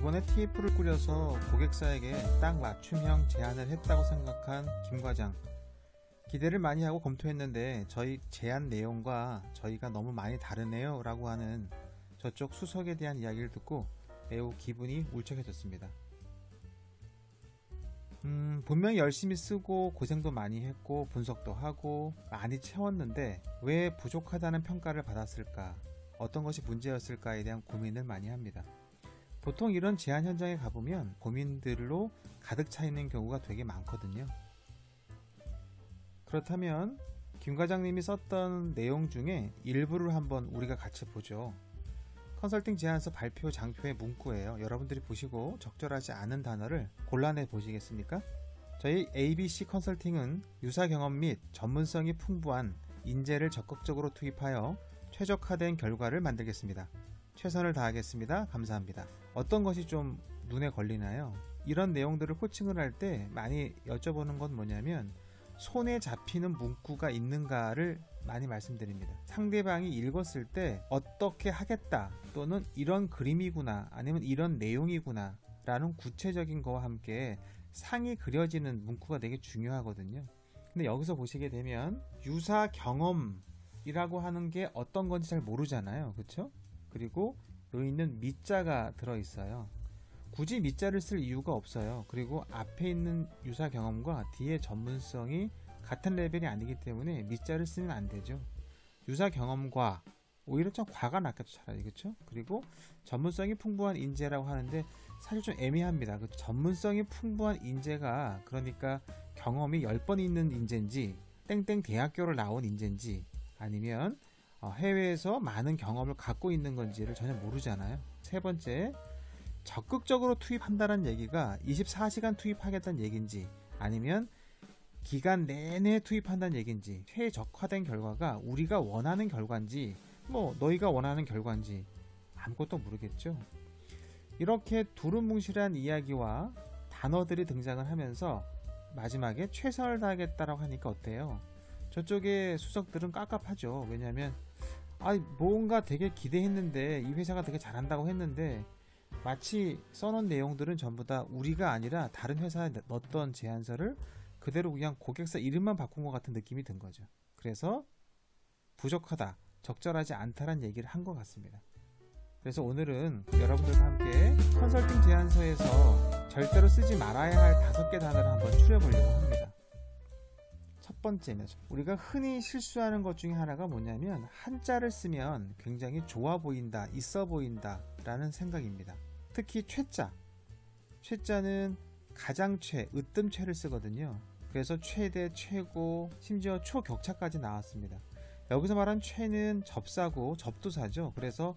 이번에 TF를 꾸려서 고객사에게 딱 맞춤형 제안을 했다고 생각한 김 과장. 기대를 많이 하고 검토했는데 저희 제안 내용과 저희가 너무 많이 다르네요 라고 하는 저쪽 수석에 대한 이야기를 듣고 매우 기분이 울적해졌습니다. 분명히 열심히 쓰고 고생도 많이 했고 분석도 하고 많이 채웠는데 왜 부족하다는 평가를 받았을까? 어떤 것이 문제였을까에 대한 고민을 많이 합니다. 보통 이런 제안 현장에 가보면 고민들로 가득 차 있는 경우가 되게 많거든요. 그렇다면 김 과장님이 썼던 내용 중에 일부를 한번 우리가 같이 보죠. 컨설팅 제안서 발표 장표의 문구예요. 여러분들이 보시고 적절하지 않은 단어를 골라내 보시겠습니까? 저희 ABC 컨설팅은 유사 경험 및 전문성이 풍부한 인재를 적극적으로 투입하여 최적화된 결과를 만들겠습니다. 최선을 다하겠습니다. 감사합니다. 어떤 것이 좀 눈에 걸리나요? 이런 내용들을 코칭을 할 때 많이 여쭤보는 건 뭐냐면 손에 잡히는 문구가 있는가를 많이 말씀드립니다. 상대방이 읽었을 때 어떻게 하겠다 또는 이런 그림이구나 아니면 이런 내용이구나 라는 구체적인 거와 함께 상이 그려지는 문구가 되게 중요하거든요. 근데 여기서 보시게 되면 유사 경험이라고 하는 게 어떤 건지 잘 모르잖아요. 그렇죠? 그리고 여기 있는 미자가 들어있어요. 굳이 미자를 쓸 이유가 없어요. 그리고 앞에 있는 유사 경험과 뒤에 전문성이 같은 레벨이 아니기 때문에 미자를 쓰면 안 되죠. 유사 경험과 오히려 좀 과가 낫겠죠, 차라리. 그렇죠? 그리고 전문성이 풍부한 인재라고 하는데 사실 좀 애매합니다. 그 전문성이 풍부한 인재가 그러니까 경험이 10번 있는 인재인지 땡땡 대학교를 나온 인재인지 아니면 해외에서 많은 경험을 갖고 있는 건지를 전혀 모르잖아요. 세 번째, 적극적으로 투입한다는 얘기가 24시간 투입하겠다는 얘기인지 아니면 기간 내내 투입한다는 얘기인지 최적화된 결과가 우리가 원하는 결과인지 너희가 원하는 결과인지 아무것도 모르겠죠. 이렇게 두루뭉실한 이야기와 단어들이 등장을 하면서 마지막에 최선을 다하겠다라고 하니까 어때요? 저쪽의 수석들은 깝깝하죠. 왜냐하면 뭔가 되게 기대했는데 이 회사가 되게 잘한다고 했는데 마치 써놓은 내용들은 전부 다 우리가 아니라 다른 회사에 넣었던 제안서를 그대로 그냥 고객사 이름만 바꾼 것 같은 느낌이 든 거죠. 그래서 부족하다, 적절하지 않다라는 얘기를 한 것 같습니다. 그래서 오늘은 여러분들과 함께 컨설팅 제안서에서 절대로 쓰지 말아야 할 5개 단어를 한번 추려보려고 합니다. 첫 번째는 우리가 흔히 실수하는 것 중에 하나가 뭐냐면 한자를 쓰면 굉장히 좋아 보인다, 있어 보인다 라는 생각입니다. 특히 최자는 가장 으뜸 최를 쓰거든요. 그래서 최대, 최고, 심지어 초격차까지 나왔습니다. 여기서 말한 최는 접사고 접두사죠. 그래서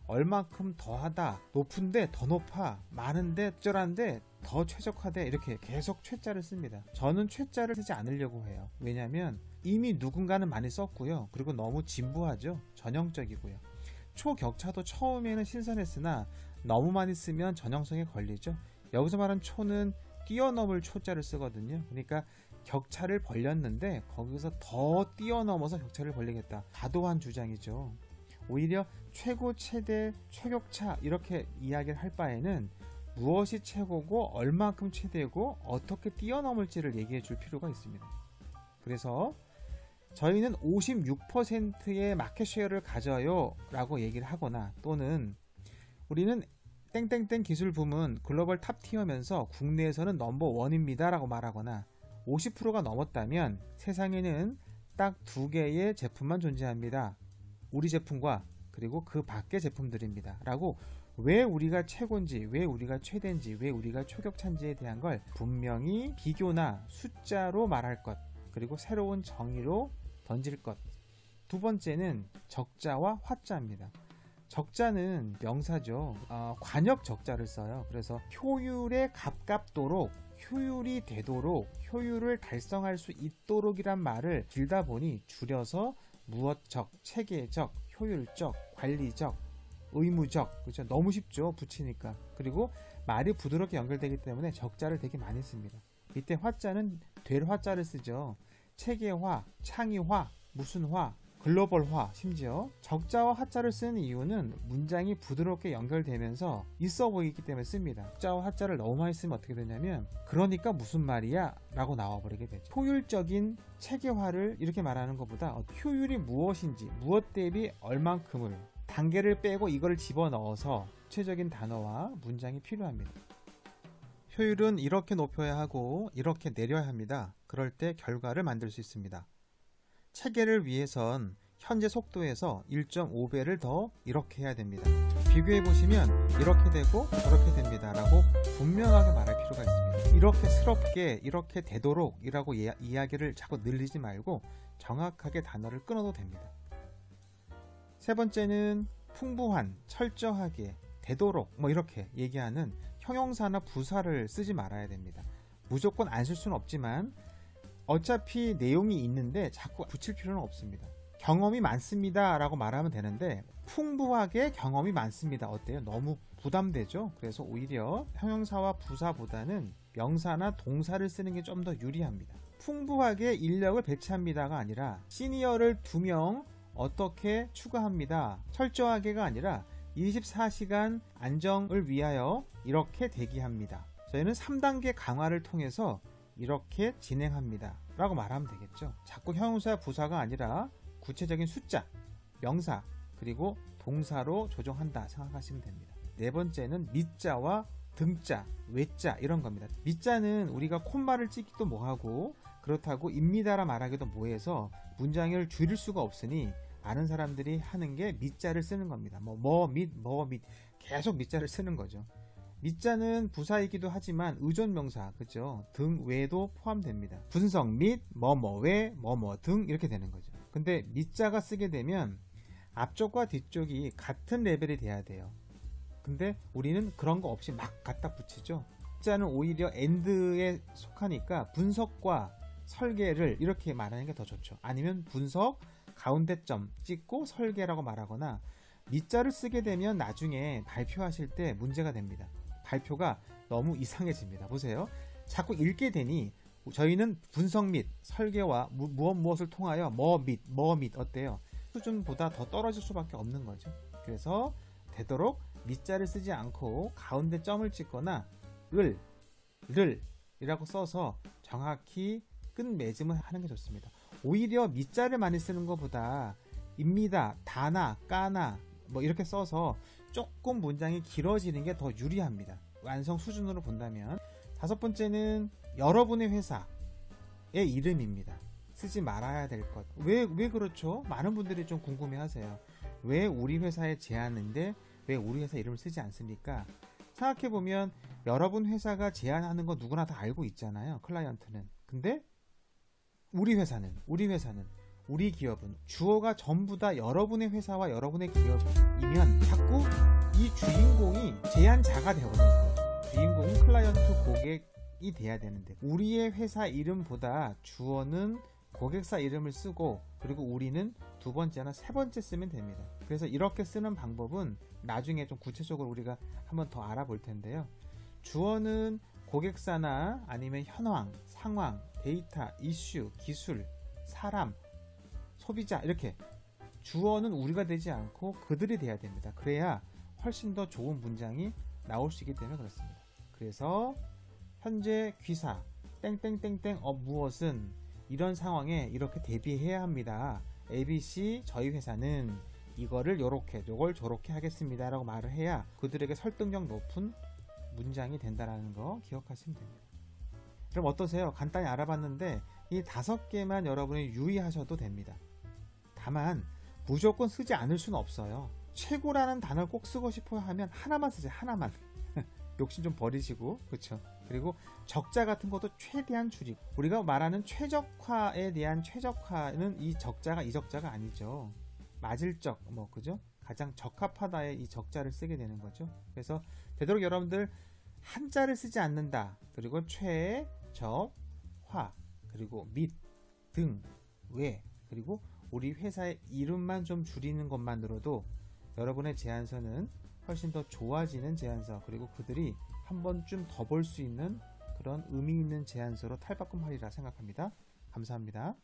얼만큼 더하다, 높은데 더 높아, 많은데 적절한데 더 최적화돼 이렇게 계속 최자를 씁니다. 저는 최자를 쓰지 않으려고 해요. 왜냐하면 이미 누군가는 많이 썼고요. 그리고 너무 진부하죠. 전형적이고요. 초격차도 처음에는 신선했으나 너무 많이 쓰면 전형성에 걸리죠. 여기서 말한 초는 뛰어넘을 초자를 쓰거든요. 그러니까 격차를 벌렸는데 거기서 더 뛰어넘어서 격차를 벌리겠다. 과도한 주장이죠. 오히려 최고, 최대, 최격차 이렇게 이야기를 할 바에는 무엇이 최고고 얼마큼 최대고 어떻게 뛰어넘을지를 얘기해 줄 필요가 있습니다. 그래서 저희는 56%의 마켓 쉐어를 가져요 라고 얘기를 하거나 또는 우리는 땡땡땡 기술 부문 글로벌 탑 티어면서 국내에서는 넘버1입니다 라고 말하거나 50%가 넘었다면 세상에는 딱 2개의 제품만 존재합니다. 우리 제품과 그리고 그 밖의 제품들입니다 라고 왜 우리가 최고인지, 왜 우리가 최대인지, 왜 우리가 초격차인지에 대한 걸 분명히 비교나 숫자로 말할 것, 그리고 새로운 정의로 던질 것. 두 번째는 적자와 화자입니다. 적자는 명사죠. 관역 적자를 써요. 그래서 효율에 가깝도록, 효율이 되도록, 효율을 달성할 수 있도록이란 말을 길다 보니 줄여서 무엇적, 체계적, 효율적, 관리적, 의무적, 그렇죠? 너무 쉽죠, 붙이니까. 그리고 말이 부드럽게 연결되기 때문에 적자를 되게 많이 씁니다. 밑에 화자는 될 화자를 쓰죠. 체계화, 창의화, 무슨 화, 글로벌화, 심지어 적자와 하자를 쓰는 이유는 문장이 부드럽게 연결되면서 있어 보이기 때문에 씁니다. 적자와 하자를 너무 많이 쓰면 어떻게 되냐면 그러니까 무슨 말이야? 라고 나와버리게 되죠. 효율적인 체계화를 이렇게 말하는 것보다 효율이 무엇인지, 무엇 대비 얼만큼을 단계를 빼고 이걸 집어넣어서 구체적인 단어와 문장이 필요합니다. 효율은 이렇게 높여야 하고 이렇게 내려야 합니다. 그럴 때 결과를 만들 수 있습니다. 체계를 위해선 현재 속도에서 1.5배를 더 이렇게 해야 됩니다. 비교해보시면 이렇게 되고 저렇게 됩니다 라고 분명하게 말할 필요가 있습니다. 이렇게 스럽게 이렇게 되도록 이라고 이야기를 자꾸 늘리지 말고 정확하게 단어를 끊어도 됩니다. 세 번째는 풍부한, 철저하게, 되도록 이렇게 얘기하는 형용사나 부사를 쓰지 말아야 됩니다. 무조건 안 쓸 수는 없지만 어차피 내용이 있는데 자꾸 붙일 필요는 없습니다. 경험이 많습니다 라고 말하면 되는데 풍부하게 경험이 많습니다. 어때요? 너무 부담되죠? 그래서 오히려 형용사와 부사보다는 명사나 동사를 쓰는 게 좀 더 유리합니다. 풍부하게 인력을 배치합니다가 아니라 시니어를 2명 어떻게 추가합니다. 철저하게가 아니라 24시간 안정을 위하여 이렇게 대기합니다. 저희는 3단계 강화를 통해서 이렇게 진행합니다 라고 말하면 되겠죠. 자꾸 형용사 부사가 아니라 구체적인 숫자, 명사, 그리고 동사로 조정한다 생각하시면 됩니다. 네 번째는 밑자와 등자, 외자 이런 겁니다. 밑자는 우리가 콧말을 찍기도 뭐하고 그렇다고 입니다라 말하기도 뭐해서 문장을 줄일 수가 없으니 많은 사람들이 하는 게 밑자를 쓰는 겁니다. 뭐 밑 계속 밑자를 쓰는 거죠. 밑자는 부사이기도 하지만 의존명사, 그죠? 등 외도 포함됩니다. 분석 및 외 등 이렇게 되는 거죠. 근데 밑자가 쓰게 되면 앞쪽과 뒤쪽이 같은 레벨이 돼야 돼요. 근데 우리는 그런 거 없이 막 갖다 붙이죠. 밑자는 오히려 엔드에 속하니까 분석과 설계를 이렇게 말하는 게 더 좋죠. 아니면 분석 가운데 점 찍고 설계라고 말하거나 밑자를 쓰게 되면 나중에 발표하실 때 문제가 됩니다. 발표가 너무 이상해집니다. 보세요. 자꾸 읽게 되니 저희는 분석 및 설계와 무엇을 통하여 뭐 및 어때요? 수준보다 더 떨어질 수밖에 없는 거죠. 그래서 되도록 밑자를 쓰지 않고 가운데 점을 찍거나 을 이라고 써서 정확히 끝맺음을 하는 게 좋습니다. 오히려 밑자를 많이 쓰는 것보다 입니다, 다나, 까나 이렇게 써서 조금 문장이 길어지는 게 더 유리합니다. 완성 수준으로 본다면. 다섯 번째는 여러분의 회사의 이름입니다. 쓰지 말아야 될 것. 왜 그렇죠? 많은 분들이 좀 궁금해 하세요. 왜 우리 회사에 제안인데 왜 우리 회사 이름을 쓰지 않습니까? 생각해보면 여러분 회사가 제안하는 거 누구나 다 알고 있잖아요. 클라이언트는. 근데 우리 회사는 우리 기업은 주어가 전부 다 여러분의 회사와 여러분의 기업이면 자꾸 이 주인공이 제안자가 되거든요. 주인공은 클라이언트 고객이 돼야 되는데 우리의 회사 이름보다 주어는 고객사 이름을 쓰고 그리고 우리는 두 번째나 세 번째 쓰면 됩니다. 그래서 이렇게 쓰는 방법은 나중에 좀 구체적으로 우리가 한번 더 알아볼 텐데요. 주어는 고객사나 아니면 현황, 상황, 데이터, 이슈, 기술, 사람, 소비자 이렇게 주어는 우리가 되지 않고 그들이 돼야 됩니다. 그래야 훨씬 더 좋은 문장이 나올 수 있기 때문에 그렇습니다. 그래서 현재 귀사 땡땡땡땡 무엇은 이런 상황에 이렇게 대비해야 합니다. ABC 저희 회사는 이거를 요걸 저렇게 하겠습니다 라고 말을 해야 그들에게 설득력 높은 문장이 된다는 거 기억하시면 됩니다. 그럼 어떠세요? 간단히 알아봤는데 이 5개만 여러분이 유의하셔도 됩니다. 다만 무조건 쓰지 않을 수는 없어요. 최고라는 단어를 꼭 쓰고 싶어 하면 하나만 쓰세요. 하나만. 욕심 좀 버리시고, 그렇죠? 그리고 적자 같은 것도 최대한 줄이고, 우리가 말하는 최적화에 대한 최적화는 이 적자가 아니죠. 맞을 적, 그죠? 가장 적합하다의 이 적자를 쓰게 되는 거죠. 그래서 되도록 여러분들 한자를 쓰지 않는다. 그리고 최, 적, 화, 그리고 밑, 등, 외, 그리고 우리 회사의 이름만 좀 줄이는 것만으로도 여러분의 제안서는 훨씬 더 좋아지는 제안서, 그리고 그들이 한 번쯤 더 볼 수 있는 그런 의미 있는 제안서로 탈바꿈하리라 생각합니다. 감사합니다.